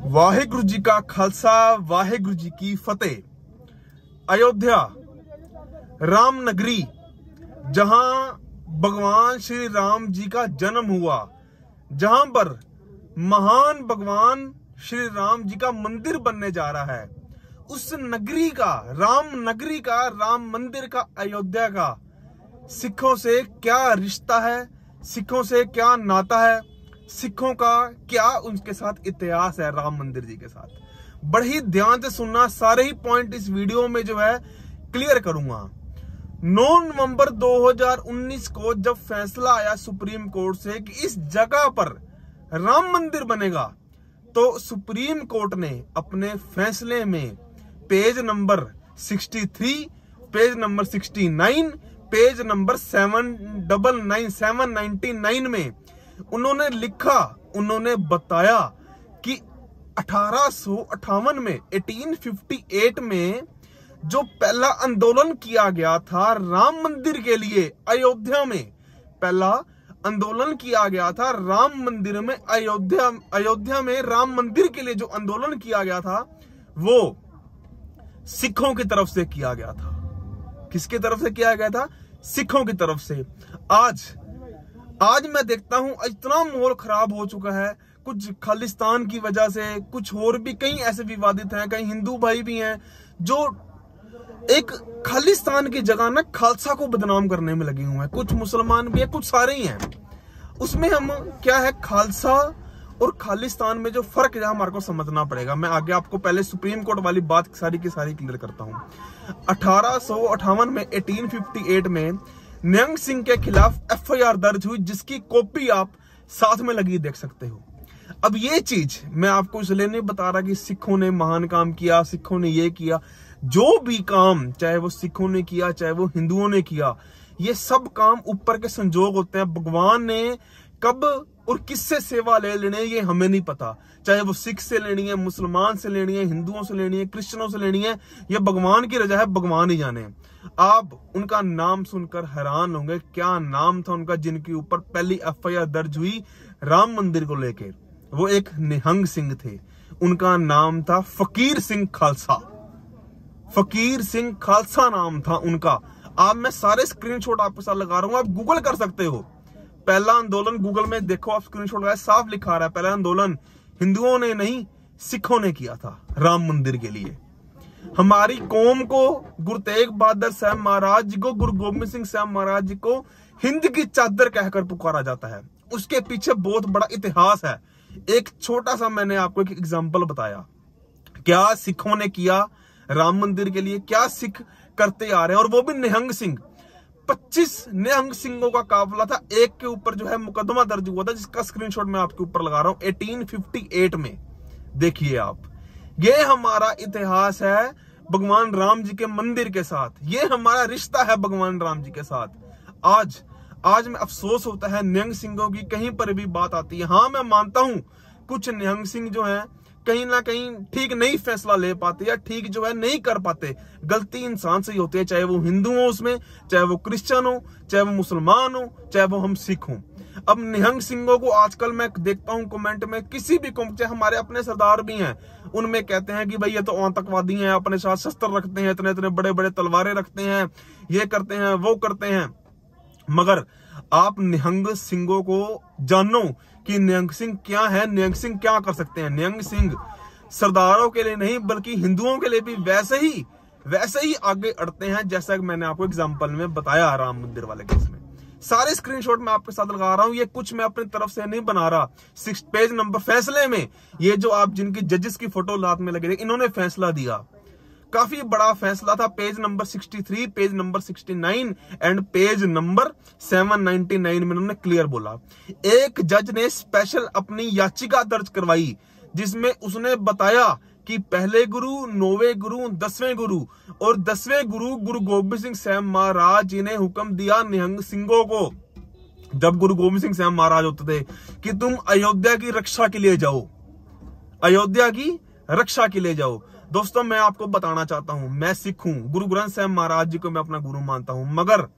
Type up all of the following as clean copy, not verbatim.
वाहेगुरु जी का खालसा, वाहेगुरु जी की फतेह। अयोध्या राम नगरी, जहां भगवान श्री राम जी का जन्म हुआ, जहां पर महान भगवान श्री राम जी का मंदिर बनने जा रहा है, उस नगरी का, राम नगरी का, राम मंदिर का, अयोध्या का सिखों से क्या रिश्ता है, सिखों से क्या नाता है, सिखों का क्या उनके साथ इतिहास है राम मंदिर जी के साथ। बड़े ही ध्यान से सुनना, सारे ही पॉइंट इस वीडियो में जो है क्लियर करूंगा। 9 नवंबर 2019 को जब फैसला आया सुप्रीम कोर्ट से कि इस जगह पर राम मंदिर बनेगा, तो सुप्रीम कोर्ट ने अपने फैसले में page number 63, page number 69, page number 799 में उन्होंने लिखा, उन्होंने बताया कि 1858 में 1858 में जो पहला आंदोलन किया गया था राम मंदिर के लिए, अयोध्या में पहला आंदोलन किया गया था राम मंदिर में, अयोध्या में राम मंदिर के लिए जो आंदोलन किया गया था वो सिखों की तरफ से किया गया था। किसकी तरफ से किया गया था? सिखों की तरफ से। आज मैं देखता हूं इतना माहौल खराब हो चुका है, कुछ खालिस्तान की वजह से, कुछ और भी कई ऐसे विवादित हैं, कई हिंदू भाई भी हैं जो एक खालिस्तान की जगह ना खालसा को बदनाम करने में लगे हुए हैं। कुछ मुसलमान भी है, कुछ सारे ही हैं। उसमें हम क्या है, खालसा और खालिस्तान में जो फर्क है हमारे को समझना पड़ेगा। मैं आगे आपको पहले सुप्रीम कोर्ट वाली बात सारी की सारी क्लियर करता हूं। 1858 में 1858 में निहंग सिंह के खिलाफ FIR दर्ज हुई, जिसकी कॉपी आप साथ में लगी देख सकते हो। अब ये चीज मैं आपको इसलिए नहीं बता रहा कि सिखों ने महान काम किया, सिखों ने ये किया। जो भी काम, चाहे वो सिखों ने किया, चाहे वो हिंदुओं ने किया, ये सब काम ऊपर के संजोग होते हैं। भगवान ने कब और किससे सेवा ले लेनी है ये हमें नहीं पता। चाहे वो सिख से लेनी है, मुसलमान से लेनी है, हिंदुओं से लेनी है, क्रिश्चियनों से लेनी है, ये भगवान की रजा है, भगवान ही जाने। आप उनका नाम सुनकर हैरान होंगे, क्या नाम था उनका जिनके ऊपर पहली FIR दर्ज हुई राम मंदिर को लेकर। वो एक निहंग सिंह थे, उनका नाम था फकीर सिंह खालसा। फकीर सिंह खालसा नाम था उनका। आप मैं सारे स्क्रीनशॉट आपके साथ लगा रहा हूं, आप गूगल कर सकते हो। पहला आंदोलन गूगल में देखो, आप स्क्रीनशॉट लगाए, साफ लिखा रहा है पहला आंदोलन हिंदुओं ने नहीं सिखों ने किया था राम मंदिर के लिए। हमारी कौम को, गुरु तेग बहादुर साहब महाराज जी को, गुरु गोबिंद सिंह साहब महाराज जी को हिंद की चादर कहकर पुकारा जाता है। उसके पीछे बहुत बड़ा इतिहास है। एक छोटा सा मैंने आपको एक एग्जांपल बताया, क्या सिखों ने किया राम मंदिर के लिए, क्या सिख करते आ रहे हैं, और वो भी निहंग सिंह। 25 निहंग सिंहों का काफिला था, एक के ऊपर जो है मुकदमा दर्ज हुआ था, जिसका स्क्रीनशॉट मैं आपके ऊपर लगा रहा हूं 1858 में। देखिए आप, ये हमारा इतिहास है भगवान राम जी के मंदिर के साथ, ये हमारा रिश्ता है भगवान राम जी के साथ। आज में अफसोस होता है निहंग सिंहों की कहीं पर भी बात आती है। हाँ, मैं मानता हूं कुछ निहंग सिंह जो हैं कहीं ना कहीं ठीक नहीं फैसला ले पाते, या ठीक जो है नहीं कर पाते। गलती इंसान से ही होती है, चाहे वो हिंदू हो उसमें, चाहे वो क्रिश्चियन हो, चाहे वो मुसलमान हो, चाहे वो हम सिख हों। अब निहंग सिंहों को आजकल मैं देखता हूं कमेंट में, किसी भी कमेंट, चाहे हमारे अपने सरदार भी हैं, उनमें कहते हैं कि भाई ये तो आतंकवादी हैं, अपने साथ शस्त्र रखते हैं, इतने इतने बड़े बड़े तलवारें रखते हैं, ये करते हैं, वो करते हैं। मगर आप निहंग सिंहों को जानो कि निहंग सिंह क्या है, निहंग सिंह क्या कर सकते हैं। निहंग सिंह सरदारों के लिए नहीं बल्कि हिंदुओं के लिए भी वैसे ही आगे अड़ते हैं, जैसा कि मैंने आपको एग्जांपल में बताया राम मंदिर वाले केस में। सारे स्क्रीनशॉट मैं आपके साथ लगा रहा हूं, ये कुछ मैं अपनी तरफ से नहीं बना रहा। 6 पेज नंबर फैसले में ये जो आप जिनकी जजेस की फोटो हाथ में लगे, इन्होंने फैसला दिया, काफी बड़ा फैसला था। Page number 63, page number 69 and page number 799 में उन्होंने क्लियर बोला। एक जज ने स्पेशल अपनी याचिका दर्ज करवाई, जिसमें उसने बताया कि पहले गुरु, 9वें गुरु, 10वें गुरु और 10वें गुरु गोबिंद सिंह साहब महाराज जी ने हुक्म दिया निहंग सिंहों को, जब गुरु गोबिंद सिंह साहब महाराज होते थे, कि तुम अयोध्या की रक्षा के लिए जाओ, अयोध्या की रक्षा के लिए जाओ। दोस्तों, मैं आपको बताना चाहता हूं, मैं सिख हूं, गुरु ग्रंथ साहब महाराज जी को मैं अपना गुरु मानता हूं, मगर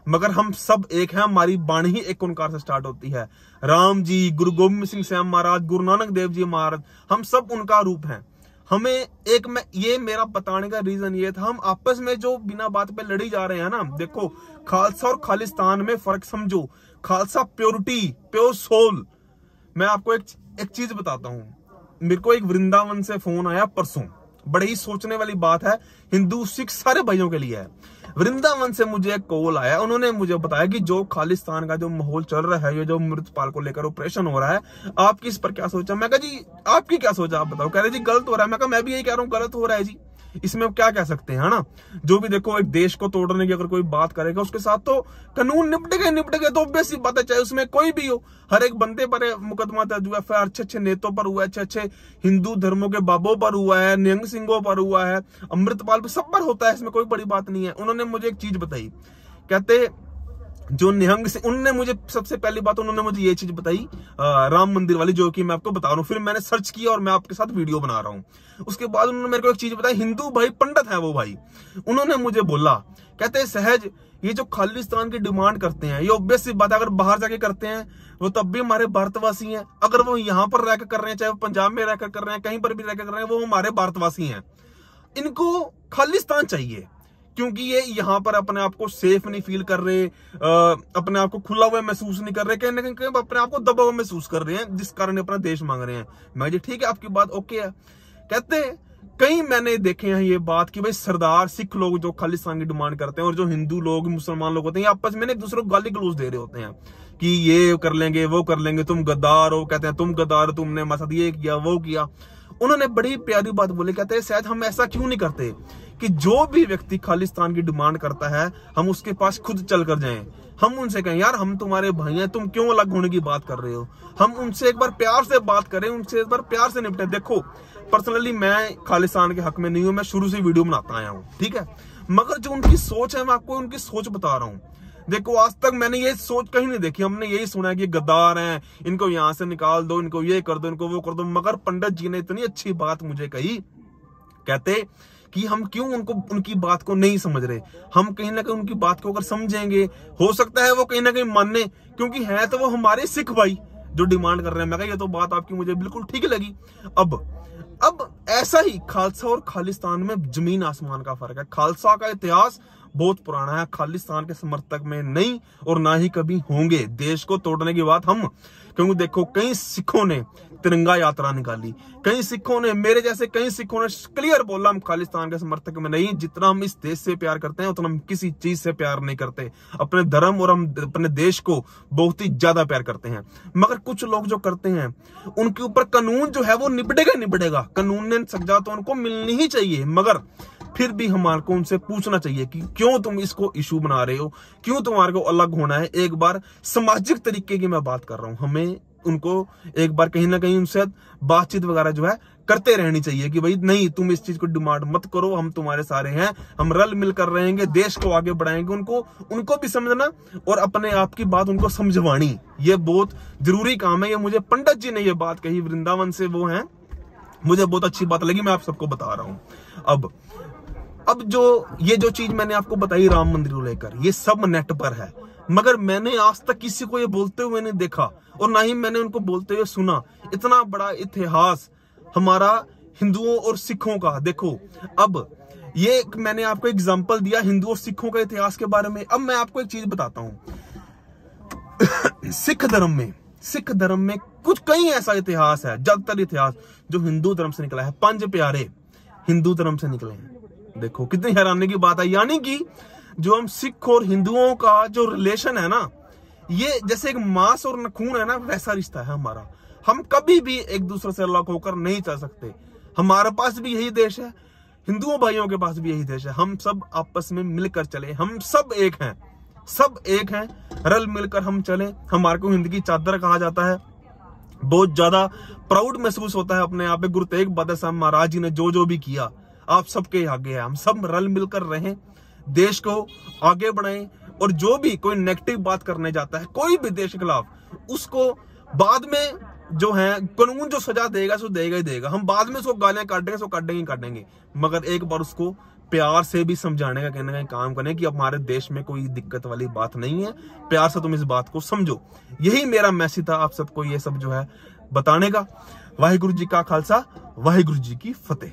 मगर हम सब एक हैं। हमारी वाणी ही एक ओंकार से स्टार्ट होती है। राम जी, गुरु गोविंद सिंह साहब महाराज, गुरु नानक देव जी महाराज, हम सब उनका रूप हैं। हमें एक में ये मेरा बताने का रीजन ये था, हम आपस में जो बिना बात पे लड़ी जा रहे हैं ना, देखो खालसा और खालिस्तान में फर्क समझो। Khalsa purity, pure soul. मैं आपको एक चीज बताता हूं। मेरे को एक वृंदावन से फोन आया परसों, बड़े ही सोचने वाली बात है, हिंदू सिख सारे भाइयों के लिए है। वृंदावन से मुझे एक कॉल आया, उन्होंने मुझे बताया कि जो खालिस्तान का जो माहौल चल रहा है, ये जो अमृतपाल को लेकर ऑपरेशन हो रहा है, आपकी इस पर क्या सोचा? मैं कहा जी आपकी क्या सोचा, आप बताओ। कह रहे जी गलत हो रहा है। मैं कहा मैं भी यही कह रहा हूँ, गलत हो रहा है जी, इसमें अब क्या कह सकते हैं, है ना। जो भी देखो, एक देश को तोड़ने की अगर कोई बात करेगा उसके साथ तो कानून निपटेगा, तो ऑब्वियस सी बात है, चाहे उसमें कोई भी हो। हर एक बंदे पर मुकदमा दर्ज हुआ, फिर अच्छे नेताओं पर हुआ है, अच्छे हिंदू धर्मों के बाबों पर हुआ है, निहंग सिंहों पर हुआ है, अमृतपाल पर, सब पर होता है, इसमें कोई बड़ी बात नहीं है। उन्होंने मुझे एक चीज बताई, कहते जो निहंग सिंह, उन्होंने मुझे सबसे पहली बात उन्होंने मुझे ये चीज बताई राम मंदिर वाली, जो कि मैं आपको बता रहा हूँ। फिर मैंने सर्च किया और मैं आपके साथ वीडियो बना रहा हूँ। उसके बाद उन्होंने मेरे को एक चीज बताई, हिंदू भाई पंडित है वो भाई, उन्होंने मुझे बोला, कहते सहज ये जो खालिस्तान की डिमांड करते हैं, ये ऑब्वियस सी बात है, अगर बाहर जाके करते हैं वो तब भी हमारे भारतवासी हैं। अगर वो यहाँ पर रहकर कर रहे हैं, चाहे वो पंजाब में रहकर कर रहे हैं, कहीं पर भी रहकर कर रहे हैं, वो हमारे भारतवासी हैं। इनको खालिस्तान चाहिए क्योंकि ये यहाँ पर अपने आप को सेफ नहीं फील कर रहे, अपने आप को खुला हुआ महसूस नहीं कर रहे, कहीं ना कहीं अपने आप को दबा हुआ महसूस कर रहे हैं, जिस कारण अपना देश मांग रहे हैं। मैं जी ठीक है, आपकी बात ओके है। कहते कई मैंने देखे हैं ये बात कि भाई सरदार सिख लोग जो खालिस्तान की डिमांड करते हैं और जो हिंदू लोग मुसलमान लोग होते हैं, आपस में एक दूसरे को गाली गलौज दे रहे होते हैं कि ये कर लेंगे, वो कर लेंगे, तुम गद्दार हो। कहते हैं तुम गद्दार हो, तुमने हमारे साथ ये किया, वो किया। उन्होंने बड़ी प्यारी बात बोली, कहते हैं शायद हम ऐसा क्यों नहीं करते कि जो भी व्यक्ति खालिस्तान की डिमांड करता है, हम उसके पास खुद चल कर जाएं, हम उनसे कहें यार हम तुम्हारे भाई हैं, तुम क्यों अलग होने की बात कर रहे हो। हम उनसे एक बार प्यार से बात करें, उनसे एक बार प्यार से निपटे। देखो पर्सनली मैं खालिस्तान के हक में नहीं हूं, मैं शुरू से वीडियो बनाता आया हूं, ठीक है, मगर जो उनकी सोच है, मैं आपको उनकी सोच बता रहा हूं। देखो आज तक मैंने ये सोच कहीं नहीं देखी, हमने यही सुना है कि गद्दार हैं, इनको यहां से निकाल दो, इनको ये कर दो, इनको वो कर दो। मगर पंडित जी ने इतनी अच्छी बात मुझे कही, कहते कि हम क्यों उनकी बात को नहीं समझ रहे। हम कहीं ना कहीं उनकी बात को अगर समझेंगे, हो सकता है वो कहीं ना कहीं माने, क्योंकि है तो वो हमारे सिख भाई जो डिमांड कर रहे हैं। मैं कहा ये तो बात आपकी मुझे बिल्कुल ठीक लगी। अब ऐसा ही खालसा और खालिस्तान में जमीन आसमान का फर्क है। खालसा का इतिहास बहुत पुराना है, खालिस्तान के समर्थक में नहीं और ना ही कभी होंगे। देश को तोड़ने की बात हम, क्योंकि देखो कई सिखों ने तिरंगा यात्रा निकाली, कई सिखों ने, मेरे जैसे कई सिखों ने क्लियर बोला हम खालिस्तान के समर्थक में नहीं। जितना हम इस देश से प्यार करते हैं उतना हम किसी चीज से प्यार नहीं करते। अपने धर्म और हम अपने देश को बहुत ही ज्यादा प्यार करते हैं। मगर कुछ लोग जो करते हैं उनके ऊपर कानून जो है वो निपटेगा। कानून ने सजा तो उनको मिलनी ही चाहिए, मगर फिर भी हमारे को उनसे पूछना चाहिए कि क्यों तुम इसको इशू बना रहे हो, क्यों तुम्हारे को अलग होना है। एक बार सामाजिक तरीके की मैं बात कर रहा हूं, हमें उनको एक बार कहीं ना कहीं उनसे बातचीत वगैरह जो है करते रहनी चाहिए कि भाई नहीं तुम इस चीज को डिमांड मत करो, हम तुम्हारे सारे हैं, हम रल मिलकर रहेंगे, देश को आगे बढ़ाएंगे। उनको भी समझना और अपने आप की बात उनको समझवानी, ये बहुत जरूरी काम है। ये मुझे पंडित जी ने ये बात कही, वृंदावन से वो हैं, मुझे बहुत अच्छी बात लगी, मैं आप सबको बता रहा हूं। अब ये जो चीज मैंने आपको बताई राम मंदिर को लेकर, ये सब नेट पर है, मगर मैंने आज तक किसी को ये बोलते हुए नहीं देखा और ना ही मैंने उनको बोलते हुए सुना। इतना बड़ा इतिहास हमारा हिंदुओं और सिखों का। देखो अब ये मैंने आपको एग्जांपल दिया हिंदू और सिखों का इतिहास के बारे में। अब मैं आपको एक चीज बताता हूं सिख धर्म में कुछ कई ऐसा इतिहास है, ज्यादातर इतिहास जो हिंदू धर्म से निकला है। 5 प्यारे हिंदू धर्म से निकले हैं। देखो कितनी हैरानी की बात है, यानी कि जो हम सिख और हिंदुओं का जो रिलेशन है ना, ये जैसे एक मांस और खून है ना, वैसा रिश्ता है हमारा। हम कभी भी एक दूसरे से अलग होकर नहीं चल सकते। हमारे पास भी यही देश है, हिंदुओं भाइयों के पास भी यही देश है। हम सब आपस में मिलकर चले, हम सब एक हैं, रल मिलकर हम चले। हमारे को हिंद की चादर कहा जाता है, बहुत ज्यादा प्राउड महसूस होता है अपने आप पे। गुरु तेग बहादुर साहब महाराज जी ने जो भी किया आप सबके आगे है। हम सब रल मिलकर रहें, देश को आगे बढ़ाएं, और जो भी कोई नेगेटिव बात करने जाता है कोई भी देश के खिलाफ, उसको बाद में जो है कानून जो सजा देगा सो देगा ही देगा। हम बाद में उसको गालियां काटेंगे, मगर एक बार उसको प्यार से भी समझाने का कहने का काम करें कि हमारे देश में कोई दिक्कत वाली बात नहीं है, प्यार से तुम इस बात को समझो। यही मेरा मैसेज था आप सबको, ये सब जो है बताने का। वाहिगुरु जी का खालसा, वाहिगुरु जी की फतेह।